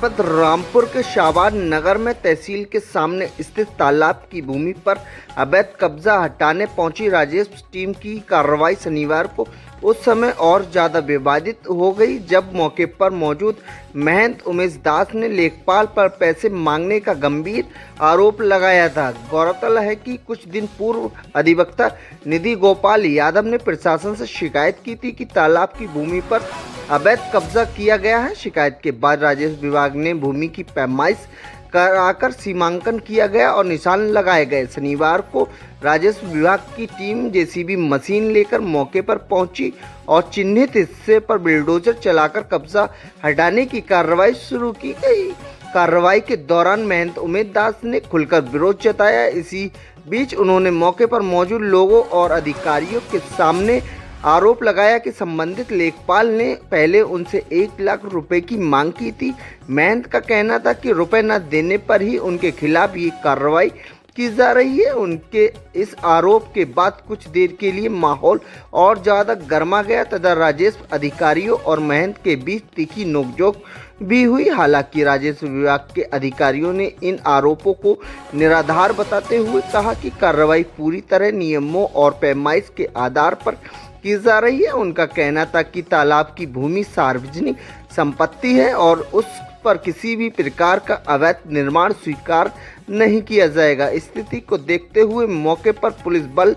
जनपद रामपुर के शाबाद नगर में तहसील के सामने स्थित तालाब की भूमि पर अवैध कब्जा हटाने पहुंची राजेश टीम की कार्रवाई शनिवार को उस समय और ज़्यादा विवादित हो गई जब मौके पर मौजूद महंत उमेश दास ने लेखपाल पर पैसे मांगने का गंभीर आरोप लगाया था। गौरतलब है कि कुछ दिन पूर्व अधिवक्ता निधि गोपाल यादव ने प्रशासन से शिकायत की थी कि तालाब की भूमि पर अवैध कब्जा किया गया है। शिकायत के बाद राजस्व विभाग ने भूमि की पैमाइश कराकर सीमांकन किया गया और निशान लगाए गए। शनिवार को राजस्व विभाग की टीम जेसीबी मशीन लेकर मौके पर पहुंची और चिन्हित हिस्से पर बुलडोजर चलाकर कब्जा हटाने की कार्रवाई शुरू की गई। कार्रवाई के दौरान महंत उमेश दास ने खुलकर विरोध जताया। इसी बीच उन्होंने मौके पर मौजूद लोगों और अधिकारियों के सामने आरोप लगाया कि संबंधित लेखपाल ने पहले उनसे 1 लाख रुपए की मांग की थी। महंत का कहना था कि रुपए न देने पर ही उनके खिलाफ ये कार्रवाई की जा रही है। उनके इस आरोप के बाद कुछ देर के लिए माहौल और ज़्यादा गर्मा गया तथा राजस्व अधिकारियों और महंत के बीच तीखी नोकझोंक भी हुई। हालांकि राजस्व विभाग के अधिकारियों ने इन आरोपों को निराधार बताते हुए कहा कि कार्रवाई पूरी तरह नियमों और पैमाइश के आधार पर की जा रही है। उनका कहना था कि तालाब की भूमि सार्वजनिक संपत्ति है और उस पर किसी भी प्रकार का अवैध निर्माण स्वीकार नहीं किया जाएगा। स्थिति को देखते हुए मौके पर पुलिस बल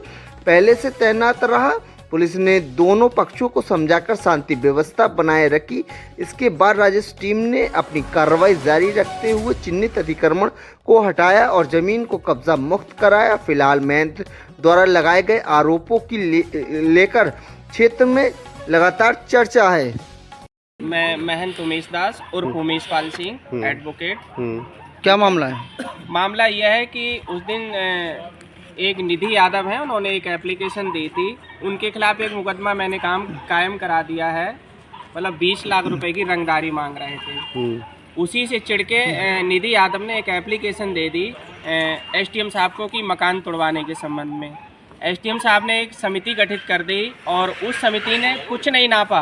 पहले से तैनात रहा। पुलिस ने दोनों पक्षों को समझाकर शांति व्यवस्था बनाए रखी। इसके बाद राजस्व टीम ने अपनी कार्रवाई जारी रखते हुए चिन्हित अतिक्रमण को हटाया और जमीन को कब्जा मुक्त कराया। फिलहाल महंत द्वारा लगाए गए आरोपों की लेकर क्षेत्र में लगातार चर्चा है। मैं महंत उमेश दास उर्फ उमेश पाल सिंह एडवोकेट। क्या मामला है? मामला यह है कि उस दिन एक निधि यादव है, उन्होंने एक एप्लीकेशन दी थी। उनके खिलाफ एक मुकदमा मैंने कायम करा दिया है। मतलब 20 लाख रुपए की रंगदारी मांग रहे थे। उसी से चिढ़के निधि यादव ने एक एप्लीकेशन दे दी एसडीएम साहब को कि मकान तोड़वाने के संबंध में। एसडीएम साहब ने एक समिति गठित कर दी और उस समिति ने कुछ नहीं नापा,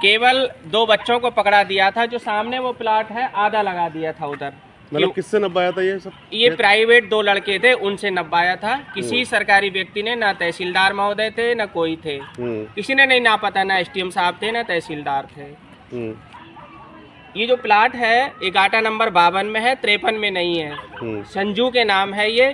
केवल 2 बच्चों को पकड़ा दिया था। जो सामने वो प्लाट है आधा लगा दिया था उधर। मतलब किससे नब्बाया था ये सब? ये प्राइवेट 2 लड़के थे, उनसे नब्बाया था। किसी सरकारी व्यक्ति ने, ना तहसीलदार महोदय थे ना कोई थे, किसी ने नहीं नापा था, ना एसडीएम साहब थे ना तहसीलदार थे। ये जो प्लाट है ये गाटा नंबर 52 में है, 53 में नहीं है। संजू के नाम है ये।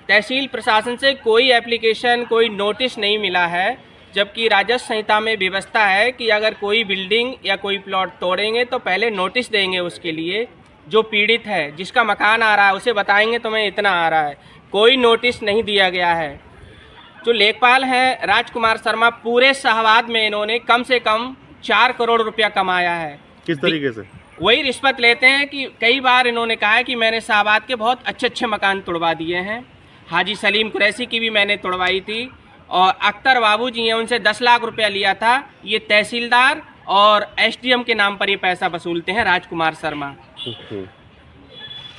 तहसील प्रशासन से कोई एप्लीकेशन कोई नोटिस नहीं मिला है, जबकि राजस्व संहिता में व्यवस्था है कि अगर कोई बिल्डिंग या कोई प्लॉट तोड़ेंगे तो पहले नोटिस देंगे उसके लिए। जो पीड़ित है, जिसका मकान आ रहा है, उसे बताएंगे तुम्हें इतना आ रहा है। कोई नोटिस नहीं दिया गया है। जो लेखपाल हैं राजकुमार शर्मा, पूरे शाहबाद में इन्होंने कम से कम 4 करोड़ रुपया कमाया है। किस तरीके से? वही रिश्वत लेते हैं कि कई बार इन्होंने कहा है कि मैंने शाहबाद के बहुत अच्छे मकान तोड़वा दिए हैं। हाजी सलीम कुरैशी की भी मैंने तोड़वाई थी और अख्तर बाबू जी हैं, उनसे 10 लाख रुपया लिया था। ये तहसीलदार और एसडीएम के नाम पर ये पैसा वसूलते हैं राजकुमार शर्मा।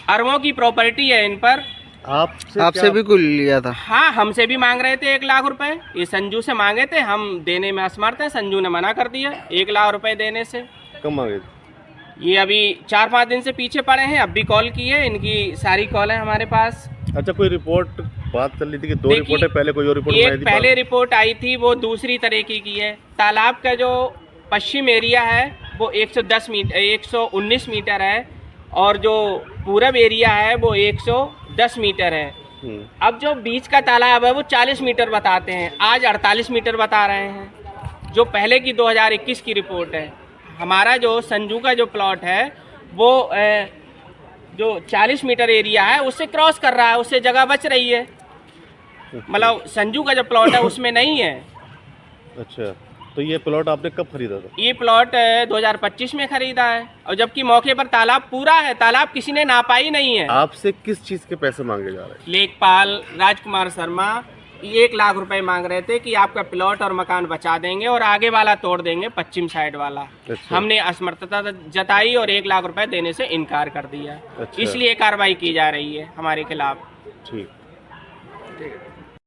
अरबों की प्रॉपर्टी है इन पर। आपसे भी कुल लिया था? हाँ, हमसे भी मांग रहे थे 1 लाख रुपए। ये संजू से मांगे थे, हम देने में असमर्थ हैं। संजू ने मना कर दिया 1 लाख रुपए देने से। कब मांगे? ये अभी 4-5 दिन से पीछे पड़े हैं। अब भी कॉल की है, इनकी सारी कॉल है हमारे पास। अच्छा, कोई रिपोर्ट बात चल रही थी कि 2 रिपोर्टें पहले कोई और रिपोर्ट एक पहले रिपोर्ट आई थी, वो दूसरी तरीके की है। तालाब का जो पश्चिम एरिया है वो 119 मीटर है और जो पूरब एरिया है वो 110 मीटर है। अब जो बीच का तालाब है वो 40 मीटर बताते हैं, आज 48 मीटर बता रहे हैं। जो पहले की 2021 की रिपोर्ट है। हमारा जो संजू का जो प्लॉट है वो जो 40 मीटर एरिया है उससे क्रॉस कर रहा है, उससे जगह बच रही है। मतलब संजू का जो प्लॉट है उसमें नहीं है। अच्छा, तो ये प्लॉट आपने कब खरीदा था? ये प्लॉट 2025 में खरीदा है और जबकि मौके पर तालाब पूरा है, तालाब किसी ने नापा ही नहीं है। आपसे किस चीज़ के पैसे मांगे जा रहे हैं? लेखपाल राजकुमार शर्मा 1 लाख रुपए मांग रहे थे कि आपका प्लॉट और मकान बचा देंगे और आगे वाला तोड़ देंगे, पश्चिम साइड वाला। अच्छा। हमने असमर्थता जताई और 1 लाख रुपए देने से इनकार कर दिया। अच्छा। इसलिए कार्रवाई की जा रही है हमारे खिलाफ। ठीक।